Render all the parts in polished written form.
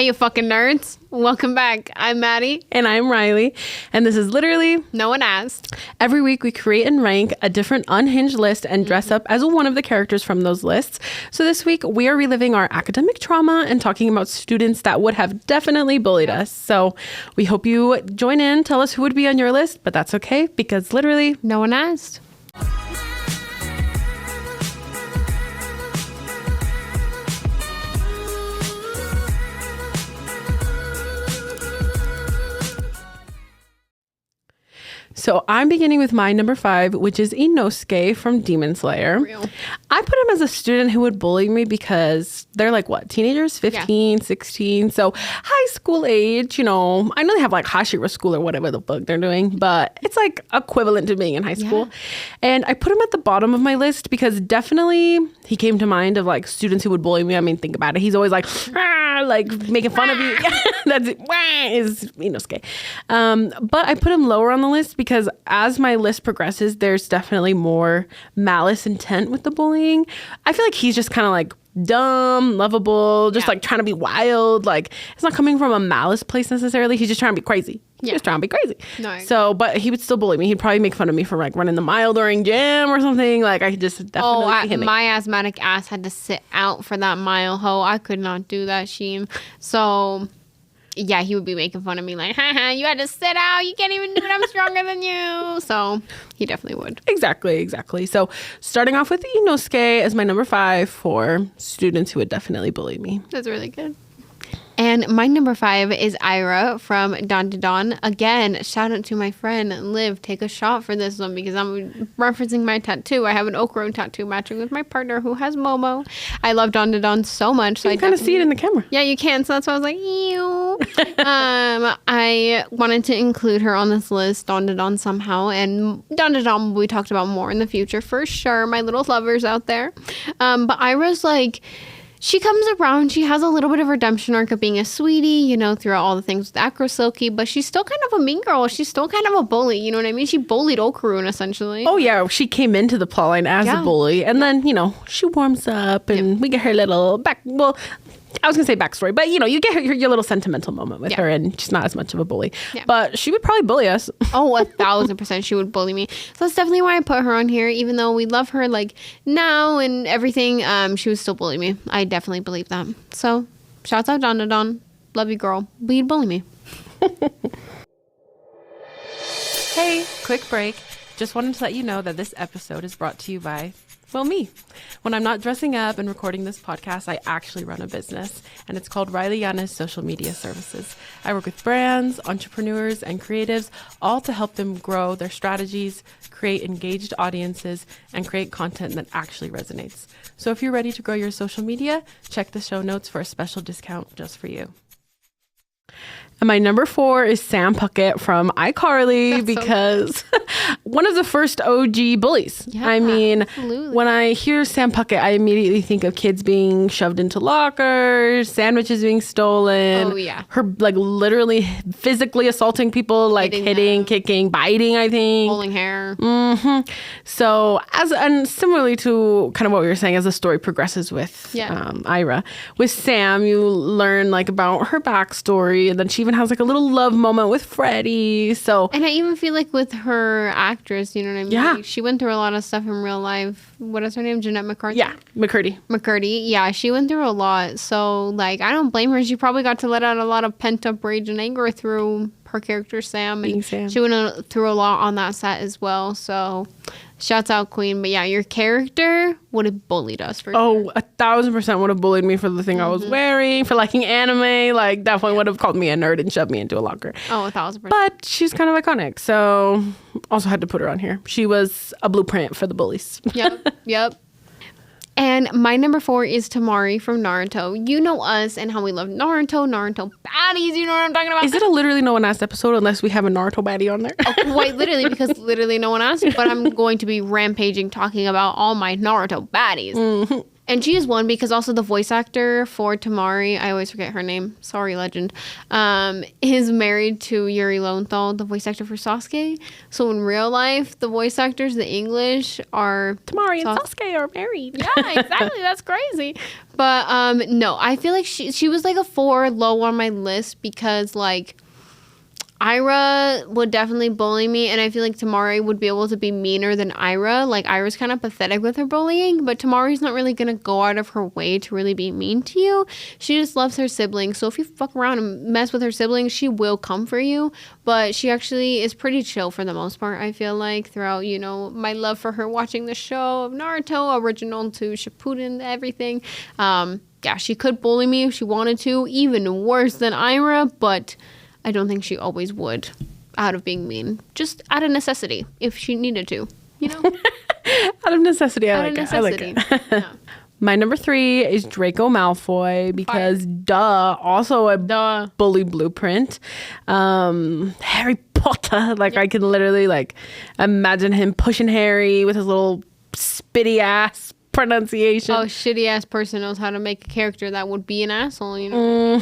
Hey, you fucking nerds. Welcome back. I'm Maddie. And I'm Riley. And this is literally No One Asked. Every week we create and rank a different unhinged list and dress up as one of the characters from those lists. So this week we are reliving our academic trauma and talking about students that would have definitely bullied us. So we hope you join in, tell us who would be on your list, but that's okay because literally No one asked. So I'm beginning with my number 5, which is Inosuke from Demon Slayer. Real. I put him as a student who would bully me because they're like, what, teenagers? 15, 16. So high school age, you know. I know they have like Hashira school or whatever the fuck they're doing, but it's like equivalent to being in high school. And I put him at the bottom of my list because definitely he came to mind of like students who would bully me. I mean, think about it. He's always like making fun of you. That's it. Is Inosuke. But I put him lower on the list because as my list progresses, there's definitely more malice intent with the bullying. I feel like he's just kind of like dumb, lovable, just like trying to be wild. Like it's not coming from a malice place necessarily. He's just trying to be crazy. He's just trying to be crazy. No, so, but he would still bully me. He'd probably make fun of me for like running the mile during gym or something. Like I could just definitely see him. My asthmatic ass had to sit out for that mile, I could not do that, Sheem. So yeah, he would be making fun of me like, haha, you had to sit out. You can't even do it. I'm stronger than you. So he definitely would. Exactly. So starting off with Inosuke as my number 5 for students who would definitely bully me. That's really good. And my number 5 is Ira from Danganronpa. Again, shout out to my friend Liv. Take a shot for this one because I'm referencing my tattoo. I have an okra tattoo matching with my partner who has Momo. I love Danganronpa so much. So you can kind of see it in the camera. Yeah, you can. So that's why I was like, ew. I wanted to include her on this list, Danganronpa somehow. And Danganronpa we talked about more in the future for sure. My little lovers out there. But Ira's like, she comes around, she has a little bit of redemption arc of being a sweetie, you know, throughout all the things with Acro Silky, but she's still kind of a mean girl. She's still kind of a bully, you know what I mean? She bullied Okarun, essentially. Oh, yeah. She came into the plotline as a bully, and then, you know, she warms up, and we get her little I was going to say backstory, but, you know, you get your little sentimental moment with her, and she's not as much of a bully. Yeah. But she would probably bully us. Oh, 1,000% she would bully me. So that's definitely why I put her on here, even though we love her, like, now and everything, she would still bully me. I definitely believe that. So, shouts out Don. Love you, girl. But you'd bully me. Hey, quick break. Just wanted to let you know that this episode is brought to you by me. When I'm not dressing up and recording this podcast, I actually run a business, and it's called Riley Yana's Social Media Services. I work with brands, entrepreneurs, and creatives, all to help them grow their strategies, create engaged audiences, and create content that actually resonates. So if you're ready to grow your social media, check the show notes for a special discount just for you. And my number 4 is Sam Puckett from iCarly because one of the first OG bullies. Yeah, I mean, absolutely. When I hear Sam Puckett, I immediately think of kids being shoved into lockers, sandwiches being stolen. Oh, yeah. Her like literally physically assaulting people, like hitting, kicking, biting, I think. Pulling hair. Mm-hmm. So and similarly to kind of what we were saying, as the story progresses with Ira, with Sam, you learn like about her backstory, and then she even has like a little love moment with Freddie. So, and I even feel like with her actress, you know what I mean? Yeah. Like, she went through a lot of stuff in real life. What is her name? Jeanette McCarthy? Yeah, McCurdy. Yeah, she went through a lot. So, like, I don't blame her. She probably got to let out a lot of pent-up rage and anger through her character, Sam. And she went through a lot on that set as well. So, shouts out, Queen. But yeah, your character would have bullied us for sure. 1,000% would have bullied me for the thing I was wearing, for liking anime. Like, definitely would have called me a nerd and shoved me into a locker. Oh, 1,000%. But she's kind of iconic. So, also had to put her on here. She was a blueprint for the bullies. Yep. And my number 4 is Tamari from Naruto. You know us and how we love Naruto baddies. You know what I'm talking about? Is it a literally no one asked episode unless we have a Naruto baddie on there? Quite literally, because literally no one asked. But I'm going to be rampaging talking about all my Naruto baddies. Mm-hmm. And she is one because also the voice actor for Tamari, I always forget her name. Sorry, legend. Is married to Yuri Lowenthal, the voice actor for Sasuke. So in real life, the voice actors, the English are Tamari and Sasuke are married. Yeah, exactly. That's crazy. But no, I feel like she was like a 4 low on my list because like Ira would definitely bully me, and I feel like Tamari would be able to be meaner than Ira. Like, Ira's kind of pathetic with her bullying, but Tamari's not really going to go out of her way to really be mean to you. She just loves her siblings, so if you fuck around and mess with her siblings, she will come for you, but she actually is pretty chill for the most part, I feel like, throughout, you know, my love for her watching the show of Naruto, original to Shippuden, everything. Yeah, she could bully me if she wanted to, even worse than Ira, but I don't think she always would out of being mean. Just out of necessity, if she needed to, you know? Out of necessity, I like it. Yeah. My number 3 is Draco Malfoy because also a bully blueprint. Harry Potter, like I can literally like imagine him pushing Harry with his little spitty ass pronunciation. Oh, shitty ass person knows how to make a character that would be an asshole, you know?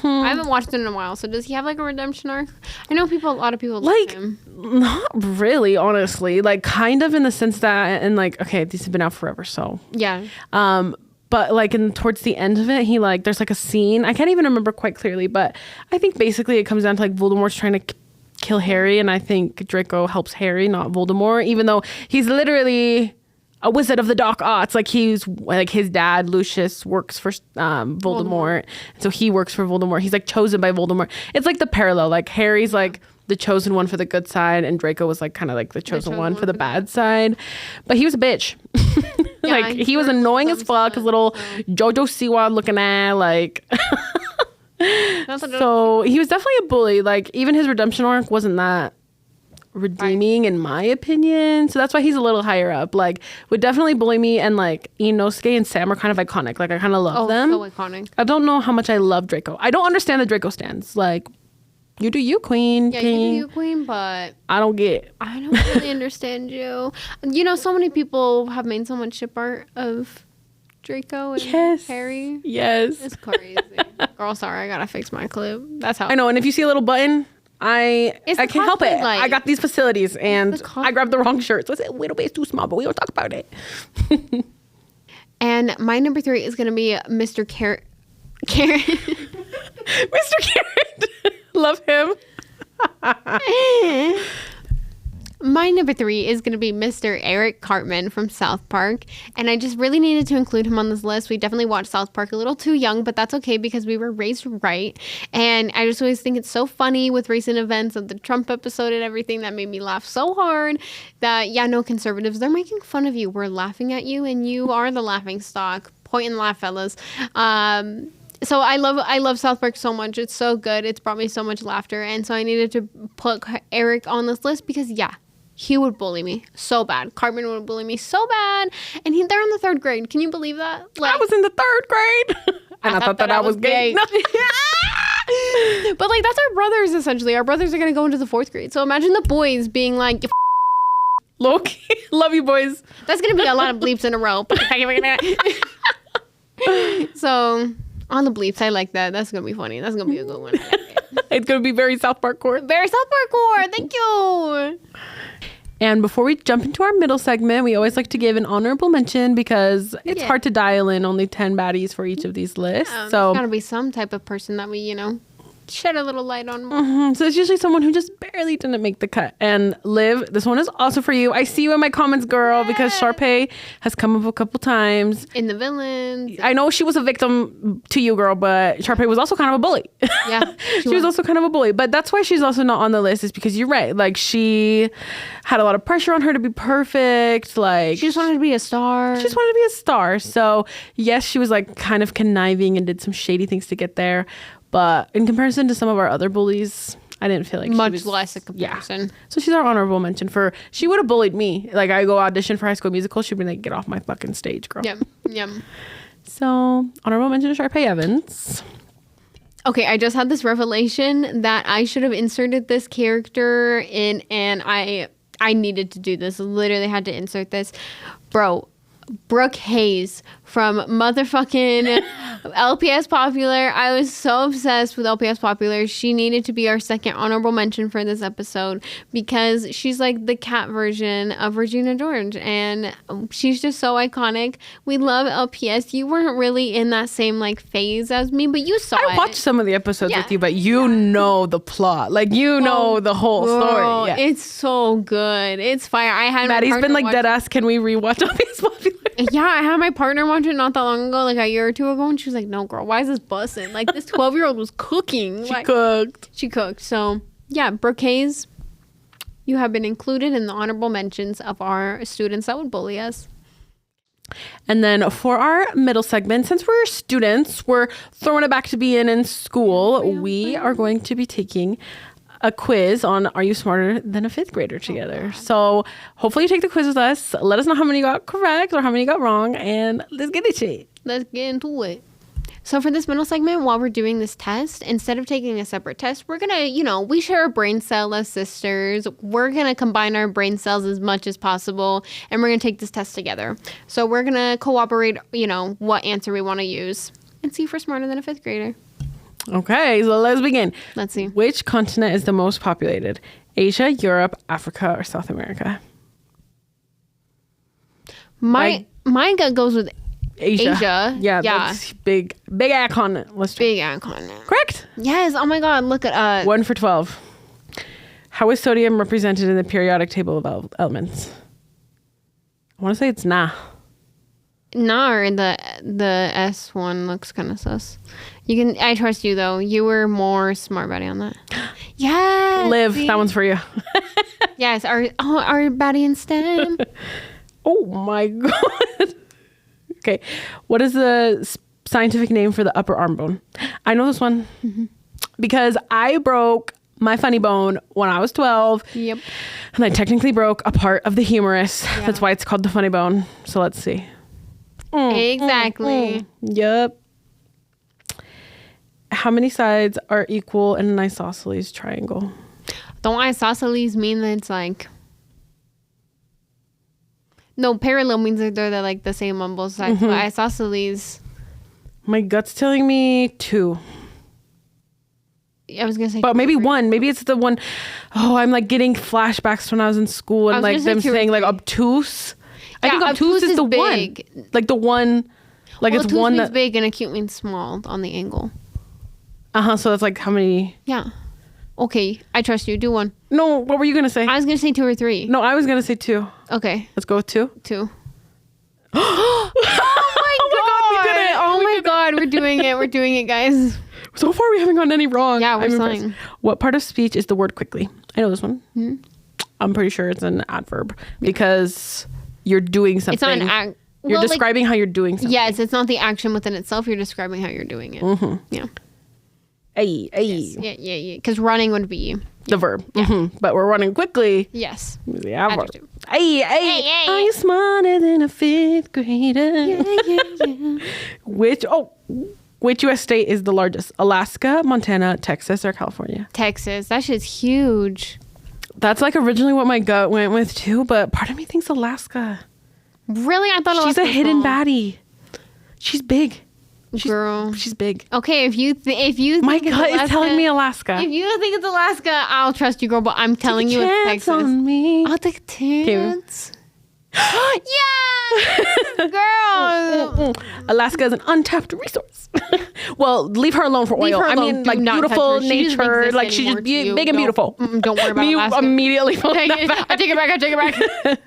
I haven't watched it in a while, so does he have like a redemption arc? I know a lot of people like him. Not really, honestly. Like kind of in the sense that, and like, okay, these have been out forever, so. Yeah. But like towards the end of it, he like, there's like a scene, I can't even remember quite clearly, but I think basically it comes down to like Voldemort's trying to kill Harry, and I think Draco helps Harry, not Voldemort, even though he's literally a wizard of the dark arts. Like he's like his dad Lucius works for Voldemort. So he works for Voldemort. He's like chosen by Voldemort. It's like the parallel. Like Harry's like the chosen one for the good side, and Draco was like kind of like the chosen one for the bad side. But he was a bitch. Yeah, like he was annoying as fuck. His little Jojo Siwa looking at like. So he was definitely a bully. Like even his redemption arc wasn't that redeeming in my opinion, so that's why he's a little higher up. Like would definitely bully me, and like Inosuke and Sam are kind of iconic. Like I kind of love them. So iconic. I don't know how much I love Draco. I don't understand the Draco stance. Like you do you, queen. Yeah, you do you, queen, but I don't really understand you. You know, so many people have made so much ship art of Draco and Harry. Yes, it's crazy. Girl, sorry, I gotta fix my clip. That's how I know. And if you see a little button, I can't help it. Light. I got these facilities and I grabbed the wrong shirt. So I said, little bit too small, but we don't talk about it. And my number 3 is going to be Mr. Karen. Mr. Karen. Love him. My number 3 is going to be Mr. Eric Cartman from South Park. And I just really needed to include him on this list. We definitely watched South Park a little too young, but that's okay because we were raised right. And I just always think it's so funny with recent events of the Trump episode and everything that made me laugh so hard that, yeah, no conservatives, they're making fun of you. We're laughing at you and you are the laughing stock. Point and laugh, fellas. So I love South Park so much. It's so good. It's brought me so much laughter. And so I needed to put Eric on this list because, yeah, he would bully me so bad. Cartman would bully me so bad. And they're in the 3rd grade. Can you believe that? Like, I was in the 3rd grade. And I thought that I was gay. No. But like, that's our brothers, essentially. Our brothers are going to go into the 4th grade. So imagine the boys being like, Loki, love you boys. That's going to be a lot of bleeps in a row. So on the bleeps, I like that. That's going to be funny. That's going to be a good one. It's going to be very South Park core. Very South Park core. Thank you. And before we jump into our middle segment, we always like to give an honorable mention because it's hard to dial in only 10 baddies for each of these lists. So there's got to be some type of person that we, shed a little light on. So it's usually someone who just barely didn't make the cut. And Liv, this one is also for you. I see you in my comments, girl, because Sharpay has come up a couple times. In the villains. I know she was a victim to you, girl, but Sharpay was also kind of a bully. Yeah. She was also kind of a bully. But that's why she's also not on the list, is because you're right. Like, she had a lot of pressure on her to be perfect. Like, she just wanted to be a star. She just wanted to be a star. So, yes, she was like kind of conniving and did some shady things to get there. But in comparison to some of our other bullies, I didn't feel like much she was, less a comparison. Yeah. So she's our honorable mention for, she would have bullied me. Like I go audition for High School Musical, she'd be like, get off my fucking stage, girl. Yep. So honorable mention to Sharpay Evans. Okay, I just had this revelation that I should have inserted this character in, and I needed to do this. Literally had to insert this. Bro, Brooke Hayes from motherfucking LPS Popular. I was so obsessed with LPS Popular. She needed to be our second honorable mention for this episode because she's like the cat version of Regina George, and she's just so iconic. We love LPS. You weren't really in that same like phase as me, but you saw it. I watched some of the episodes with you, but you know the plot. Like, you know the whole story. Yeah. It's so good. It's fire. I had Maddie's been like, dead ass, can we rewatch LPS Popular? Yeah, I had my partner watch it not that long ago, like a year or two ago, and she was like, no, girl, why is this busting? Like, this 12-year-old was cooking. She cooked. So, yeah, Brooke Hayes, you have been included in the honorable mentions of our students that would bully us. And then for our middle segment, since we're students, we're throwing it back to being in school, we are going to be taking a quiz on Are You Smarter Than a Fifth Grader together. So hopefully you take the quiz with us. Let us know how many you got correct or how many you got wrong, and let's get into it. Let's get into it. So for this middle segment, while we're doing this test, instead of taking a separate test, we're going to, we share a brain cell as sisters. We're going to combine our brain cells as much as possible, and we're going to take this test together. So we're going to cooperate, what answer we want to use and see if we're smarter than a fifth grader. Okay, so let's begin. Let's see. Which continent is the most populated? Asia, Europe, Africa, or South America? My gut goes with Asia. Yeah, that's big ag continent. Let's big ag continent. Correct? Yes. Oh my God. Look at 1 for 12. How is sodium represented in the periodic table of elements? I want to say it's Na. Nah, or the S one looks kind of sus. I trust you though. You were more smart baddie on that. Yeah. Liv, that one's for you. Yes, our baddie in STEM. Oh my God. Okay, what is the scientific name for the upper arm bone? I know this one because I broke my funny bone when I was 12. Yep. And I technically broke a part of the humerus. Yeah. That's why it's called the funny bone. So let's see. Exactly. Yep. How many sides are equal in an isosceles triangle? Don't isosceles mean that it's like... No, parallel means that they're like the same on both sides. But isosceles... My gut's telling me 2. I was going to say... But maybe 1. Maybe it's the one... Oh, I'm like getting flashbacks when I was in school and like them saying like obtuse. Yeah, I think obtuse is the big one. Like the one... Like it's one means big and acute means small on the angle. So that's like how many... Yeah. Okay, I trust you. Do 1. No, what were you going to say? I was going to say 2 or 3. No, I was going to say 2. Okay. Let's go with 2. 2. Oh my God, oh my God, we're doing it. We're doing it, guys. So far we haven't gotten any wrong. Yeah, we're fine. What part of speech is the word quickly? I know this one. I'm pretty sure it's an adverb because you're doing something. It's not an You're describing how you're doing something. Yes, it's not the action within itself. You're describing how you're doing it. Yeah. Ay. Yes. Yeah. Because running would be the verb. Yeah. But we're running quickly. Yes. The adverb. Ay. Are you smarter than a fifth grader? Yeah. Which U.S. state is the largest? Alaska, Montana, Texas, or California? Texas. That shit's huge. That's like originally what my gut went with too, but part of me thinks Alaska. Really? I thought she's a hidden baddie. She's big. Girl, she's big. Okay, if you my gut is telling me Alaska. If you think it's Alaska, I'll trust you, girl. But I'm telling you, it's Texas. On me. I'll take a chance. Yeah, girl. Alaska is an untapped resource. Well, leave her alone for oil. I mean, like beautiful nature. Like she's just big and beautiful. Don't worry about Alaska. Immediately. I take it back.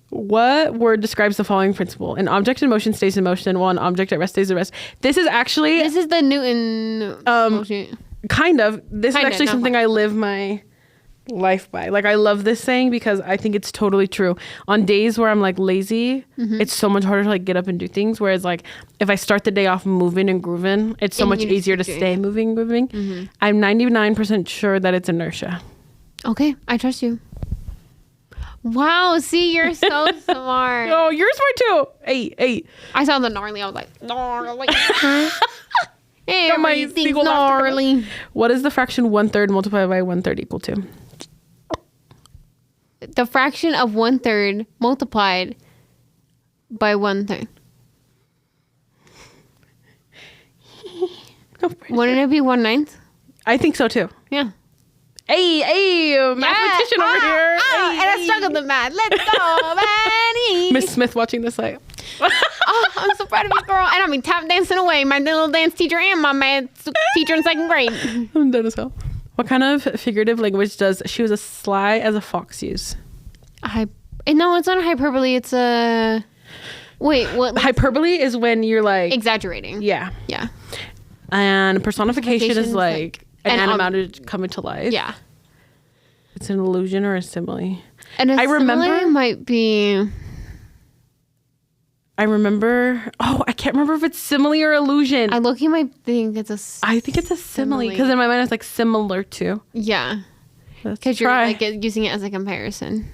What word describes the following principle? An object in motion stays in motion, while an object at rest stays at rest. This is the Newton motion. Kind of. This is actually something I live my life by. Like I love this saying because I think it's totally true. On days where I'm like lazy, it's so much harder to like get up and do things. Whereas like if I start the day off moving and grooving, it's so much easier to stay moving. I'm 99% sure that it's inertia. Okay, I trust you. Wow, see, you're so smart. Oh, you're smart too. Hey. I saw the gnarly. I was like, gnarly. Hey, everything's gnarly. What is the fraction 1/3 multiplied by 1/3 equal to? The fraction of 1/3 multiplied by 1/3. Wouldn't it be 1/9? I think so too. Yeah. Hey, mathematician over here. And I struggled with math. Let's go, Maddie. Miss Smith watching this like. I'm so proud of you, girl. And I'll be tap dancing away. My little dance teacher and my math teacher in 2nd grade. I'm dead as hell. What kind of figurative language does she was as sly as a fox use? No, it's not a hyperbole. It's a... Wait, what? Hyperbole is when you're like... Exaggerating. Yeah. Yeah. And personification is like an animated coming to life. Yeah. It's an illusion or a simile. And I remember... might be... Oh, I can't remember if it's simile or illusion. I might think it's a... I think it's a simile because in my mind it's like similar to. Yeah. Because you're like using it as a comparison.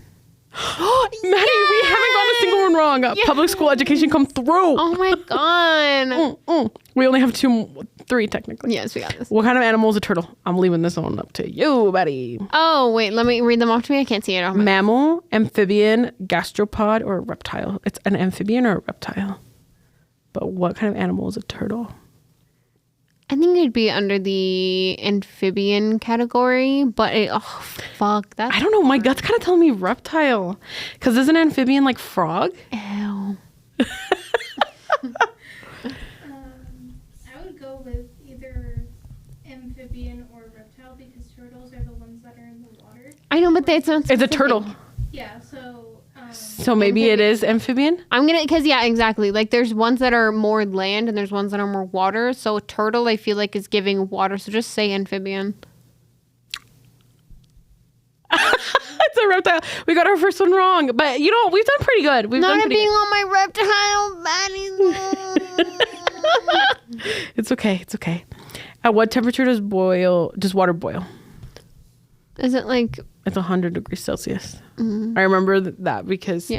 Maddie, we haven't gotten a single one wrong. Public school education come through. Oh my god. We only have 3 technically. Yes, we got this. What kind of animal is a turtle? I'm leaving this one up to you, buddy. Oh, wait. Let me read them off to me. I can't see it. Mammal, amphibian, gastropod, or reptile. It's an amphibian or a reptile. But what kind of animal is a turtle? I think it'd be under the amphibian category, but fuck. I don't know. My gut's kind of telling me reptile. Because isn't amphibian like frog? Ew. I would go with either amphibian or reptile because turtles are the ones that are in the water. I know, but that's not specific. It's a turtle. Yeah, so... So maybe it is amphibian? Because yeah, exactly. Like there's ones that are more land and there's ones that are more water. So a turtle, I feel like, is giving water. So just say amphibian. It's a reptile. We got our first one wrong. But you know, we've done pretty good. We've done pretty being good. on my reptile body. It's okay. It's okay. At what temperature does water boil? Is it like... It's 100 degrees Celsius. I remember that because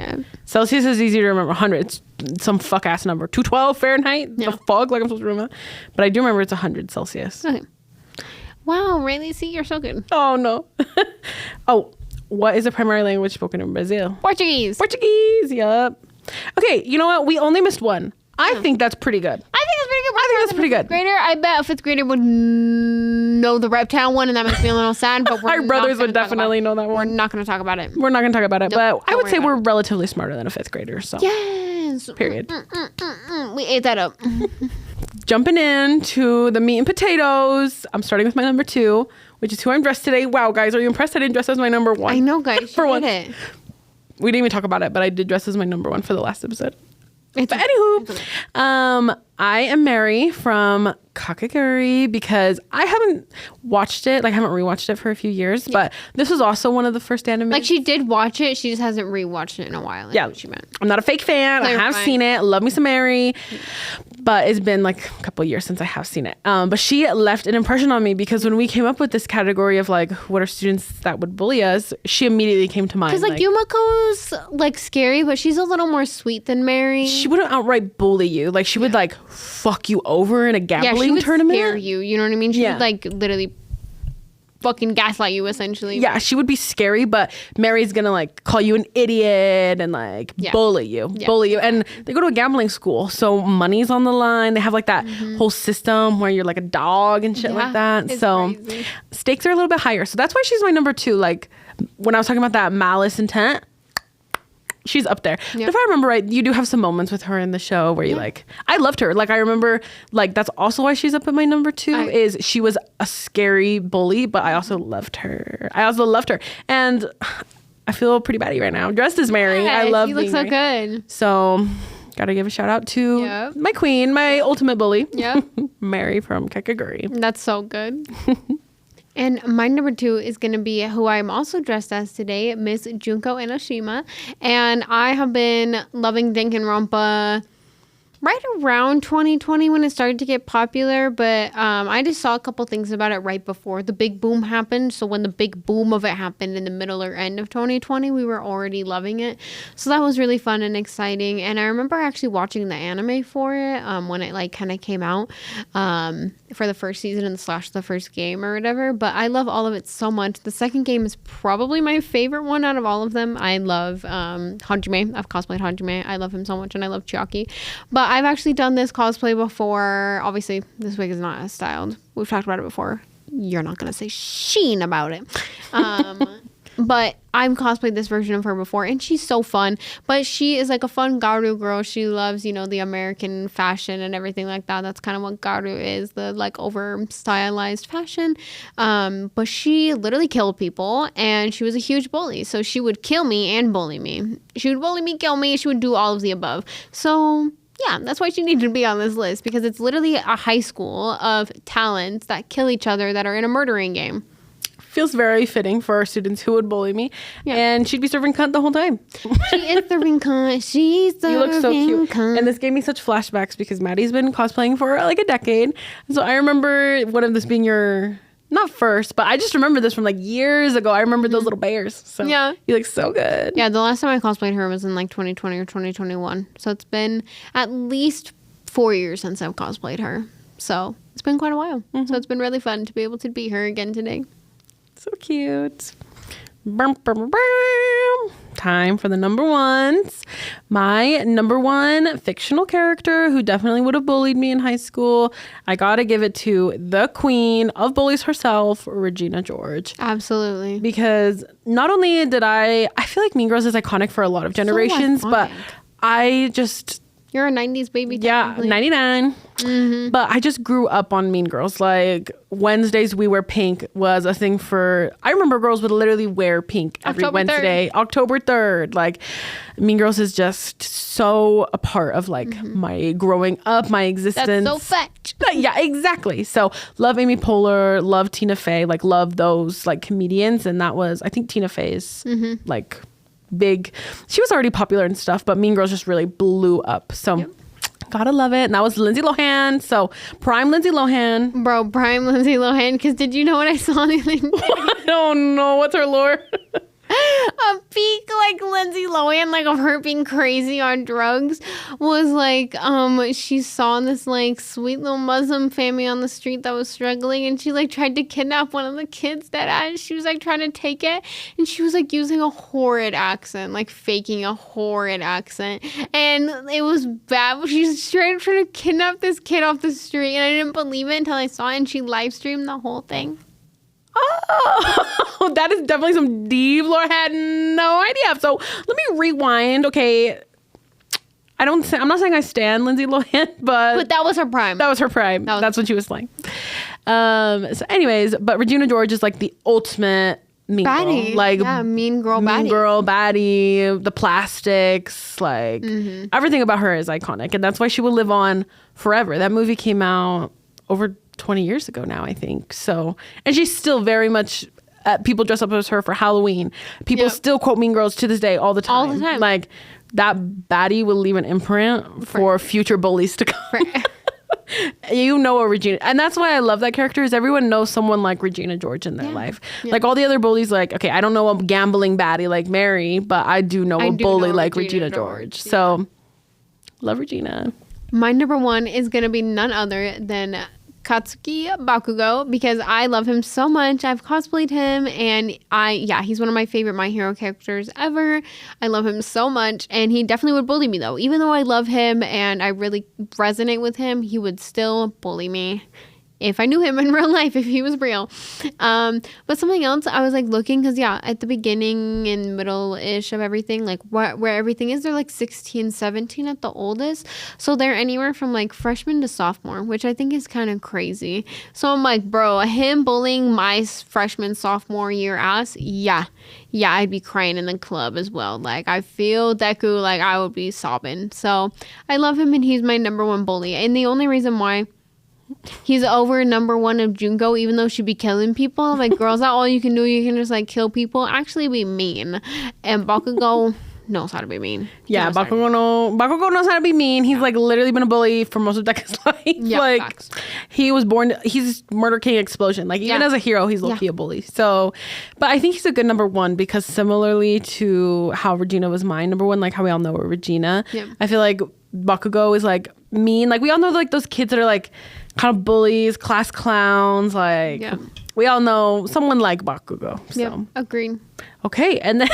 Celsius is easy to remember. 100, it's some fuck ass number. 212 Fahrenheit. Yeah. The fuck, like I'm supposed to remember. But I do remember it's 100 Celsius. Okay. Wow, really? See, you're so good. Oh no. Oh, what is the primary language spoken in Brazil? Portuguese. Portuguese. Yup. Okay, you know what? We only missed one. I think that's pretty good. I think that's pretty good. Grader, I bet a 5th grader would know the reptile one, and that makes me a little sad. But our brothers would definitely know that one. We're not going to talk about it. We're not going to talk about it, Nope, but I would say we're relatively smarter than a 5th grader. So yes. Period. We ate that up. Jumping into the meat and potatoes. I'm starting with my number 2, which is who I'm dressed today. Wow, guys, are you impressed? I didn't dress as my number 1. I know, guys. For one. We didn't even talk about it, but I did dress as my number 1 for the last episode. But anywho, I am Mary from Kakegurui because I haven't watched it, I haven't rewatched it for a few years, but this was also one of the first anime. Like she did watch it, she just hasn't rewatched it in a while. Yeah, what she meant. I'm not a fake fan. I have seen it. Love me some Mary, but it's been like a couple of years since I have seen it. But she left an impression on me because when we came up with this category of like what are students that would bully us, she immediately came to mind. Because like Yumako's like scary, but she's a little more sweet than Mary. She wouldn't outright bully you. Like she would like fuck you over in a gambling tournament. Scare you. You know what I mean? She would like literally fucking gaslight you essentially. Yeah, she would be scary, but Mary's gonna like call you an idiot and like bully you. And they go to a gambling school, so money's on the line. They have like that whole system where you're like a dog and shit like that. So crazy. Stakes are a little bit higher. So that's why she's my number 2. Like when I was talking about that malice intent, she's up there. Yep. But if I remember right, you do have some moments with her in the show where you like, I loved her. Like I remember, like that's also why she's up at my number 2 is she was a scary bully, but I also loved her. And I feel pretty batty right now. Dressed as Mary. Yes, I love you look so good. So gotta give a shout out to my queen, my ultimate bully. Yep. Mary from Kakegurui. That's so good. And my number 2 is going to be who I'm also dressed as today, Miss Junko Enoshima. And I have been loving Danganronpa right around 2020 when it started to get popular. But I just saw a couple things about it right before the big boom happened. So when the big boom of it happened in the middle or end of 2020, we were already loving it. So that was really fun and exciting. And I remember actually watching the anime for it when it like kind of came out. for the first season and / the first game or whatever, but I love all of it so much. The second game is probably my favorite one out of all of them. I love Hajime. I've cosplayed Hajime. I love him so much, and I love Chiaki. But I've actually done this cosplay before. Obviously, this wig is not as styled. We've talked about it before. You're not going to say sheen about it. But I've cosplayed this version of her before, and she's so fun. But she is like a fun Garu girl. She loves, you know, the American fashion and everything like that. That's kind of what Garu is, the like over stylized fashion. But she literally killed people, and she was a huge bully. So she would kill me and bully me. She would bully me, kill me. She would do all of the above. So yeah, that's why she needed to be on this list, because it's literally a high school of talents that kill each other that are in a murdering game. Feels very fitting for our students who would bully me. Yeah. And she'd be serving cunt the whole time. She is serving cunt. She's serving You look so cute. cunt. And this gave me such flashbacks because Maddie's been cosplaying for like a decade. So I remember one of this being your, not first, but I just remember this from like years ago. I remember those little bears. So Yeah. You look so good. Yeah, the last time I cosplayed her was in like 2020 or 2021. So it's been at least 4 years since I've cosplayed her. So it's been quite a while. So it's been really fun to be able to be her again today. So cute. Time for the number ones. My number one fictional character who definitely would have bullied me in high school. I gotta give it to the queen of bullies herself, Regina George. Absolutely. Because not only did I feel like Mean Girls is iconic for a lot of generations, but iconic. I just... You're a 90s baby. Yeah, technically. 99. But I just grew up on Mean Girls. Like, Wednesdays we wear pink was a thing for... I remember girls would literally wear pink every October Wednesday. 3rd. October 3rd. Like, Mean Girls is just so a part of, like, my growing up, my existence. That's so fetch. Yeah, exactly. So, love Amy Poehler, love Tina Fey, like, love those, like, comedians. And that was... I think Tina Fey's, like... big, she was already popular and stuff, but Mean Girls just really blew up. So gotta love it. And that was Lindsay Lohan. So prime Lindsay Lohan. Bro, prime Lindsay Lohan. Because did you know what I saw the other day? I don't know. What's her lore? A peak like Lindsay Lohan, like of her being crazy on drugs, was like she saw this like sweet little Muslim family on the street that was struggling, and she like tried to kidnap one of the kids she was like trying to take it, and she was like using a horrid accent, like faking a horrid accent, and it was bad. She was straight up trying to kidnap this kid off the street, and I didn't believe it until I saw it, and she live streamed the whole thing. Oh, that is definitely some deep lore. I had no idea. So let me rewind. Okay. I'm not saying I stan Lindsay Lohan, But that was her prime. That was her prime. That's when she was slaying. So anyways, but Regina George is like the ultimate mean baddie. girl. Like, yeah, mean girl baddie. Mean girl baddie, the plastics, like everything about her is iconic. And that's why she will live on forever. That movie came out over 20 years ago now, I think. So, and she's still very much, people dress up as her for Halloween. People still quote Mean Girls to this day all the time. All the time. Like, that baddie will leave an imprint for future bullies to come. You know a Regina. And that's why I love that character, is everyone knows someone like Regina George in their life. Yeah. Like all the other bullies, like, okay, I don't know a gambling baddie like Mary, but I do know a bully like Regina George. Yeah. So, love Regina. My number one is going to be none other than Katsuki Bakugo, because I love him so much. I've cosplayed him, and he's one of my favorite My Hero characters ever. I love him so much, and he definitely would bully me though. Even though I love him and I really resonate with him, he would still bully me. If I knew him in real life, if he was real. But something else, I was like looking, because at the beginning and middle-ish of everything, like where everything is, they're like 16, 17 at the oldest. So they're anywhere from like freshman to sophomore, which I think is kind of crazy. So I'm like, bro, him bullying my freshman, sophomore year ass, yeah, I'd be crying in the club as well. Like, I feel Deku, like I would be sobbing. So I love him, and he's my number one bully. And the only reason why he's over number one of Junko, even though she'd be killing people. Like, girls, that all you can do. You can just like kill people. Actually be mean. And Bakugo knows how to be mean. Yeah, Bakugo knows how to be mean. He's like literally been a bully for most of Deku's life. Yeah, like facts. He's Murder King Explosion. Like even as a hero, he's low-key a bully. So, but I think he's a good number one, because similarly to how Regina was my number one, like how we all know Regina, I feel like Bakugo is like mean. Like we all know like those kids that are like kind of bullies, class clowns. Like we all know someone like Bakugo. So. Yep, agreed. Okay, and then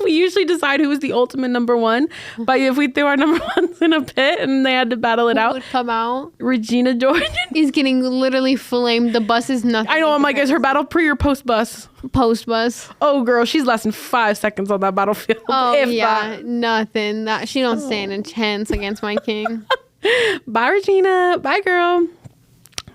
we usually decide who is the ultimate number one. But if we threw our number ones in a pit and they had to battle it out, Would come out. Regina Jordan Is getting literally flamed. The bus is nothing. I know. I'm like, is her battle pre or post bus? Post bus. Oh, girl, she's less than 5 seconds on that battlefield. Oh if yeah, that. nothing. That she don't stand a chance against my king. Bye, Regina. Bye, girl.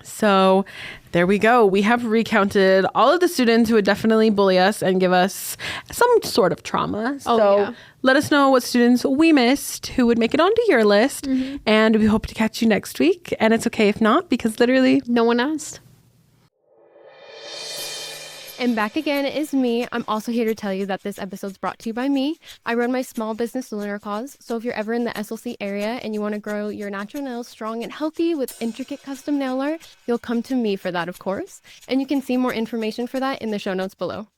So there we go. We have recounted all of the students who would definitely bully us and give us some sort of trauma. So let us know what students we missed who would make it onto your list. And we hope to catch you next week. And it's okay if not, because literally No one asked. And back again is me. I'm also here to tell you that this episode's brought to you by me. I run my small business lunar cause, so if you're ever in the SLC area and you want to grow your natural nails strong and healthy with intricate custom nail art, you'll come to me for that, of course. And you can see more information for that in the show notes below.